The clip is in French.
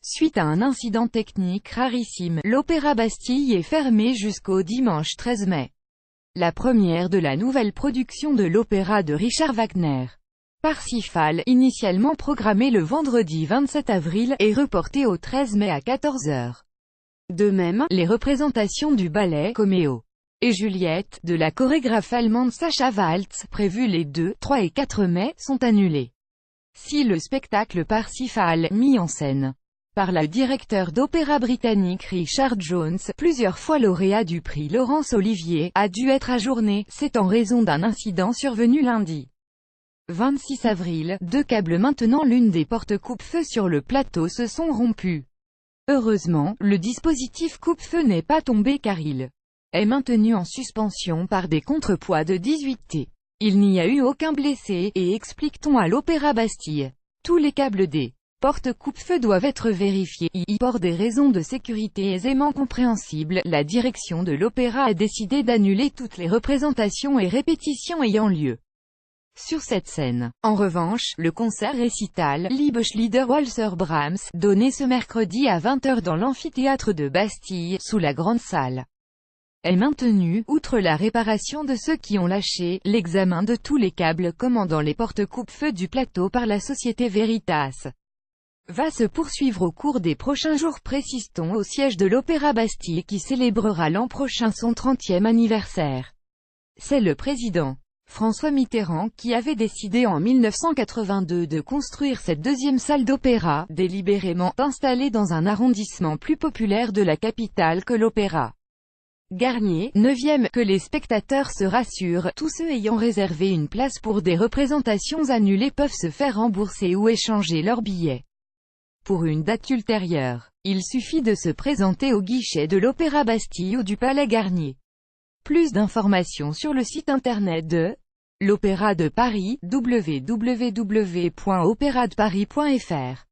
Suite à un incident technique rarissime, l'Opéra Bastille est fermé jusqu'au dimanche 13 mai. La première de la nouvelle production de l'opéra de Richard Wagner, Parsifal, initialement programmée le vendredi 27 avril, est reportée au 13 mai à 14 h. De même, les représentations du ballet Roméo et Juliette, de la chorégraphe allemande Sacha Waltz, prévues les 2, 3 et 4 mai, sont annulées. Si le spectacle Parsifal, mis en scène par le directeur d'opéra britannique Richard Jones, plusieurs fois lauréat du prix Laurence Olivier, a dû être ajourné, c'est en raison d'un incident survenu lundi 26 avril, deux câbles maintenant l'une des portes coupe-feu sur le plateau se sont rompus. Heureusement, le dispositif coupe-feu n'est pas tombé car il est maintenu en suspension par des contrepoids de 18 T. Il n'y a eu aucun blessé, et explique-t-on à l'Opéra Bastille. Tous les câbles des portes coupe-feu doivent être vérifiés. Pour des raisons de sécurité aisément compréhensibles, la direction de l'opéra a décidé d'annuler toutes les représentations et répétitions ayant lieu sur cette scène. En revanche, le concert récital Liebe Lieder Walser Brahms, donné ce mercredi à 20 h dans l'amphithéâtre de Bastille, sous la grande salle, est maintenu. Outre la réparation de ceux qui ont lâché, l'examen de tous les câbles commandant les portes coupe-feu du plateau par la société Veritas va se poursuivre au cours des prochains jours, précise-t-on au siège de l'Opéra Bastille qui célébrera l'an prochain son 30e anniversaire. C'est le président François Mitterrand qui avait décidé en 1982 de construire cette deuxième salle d'opéra, délibérément installée dans un arrondissement plus populaire de la capitale que l'Opéra Garnier, 9e, que les spectateurs se rassurent, tous ceux ayant réservé une place pour des représentations annulées peuvent se faire rembourser ou échanger leurs billets pour une date ultérieure. Il suffit de se présenter au guichet de l'Opéra Bastille ou du Palais Garnier. Plus d'informations sur le site internet de l'Opéra de Paris, www.operadeparis.fr.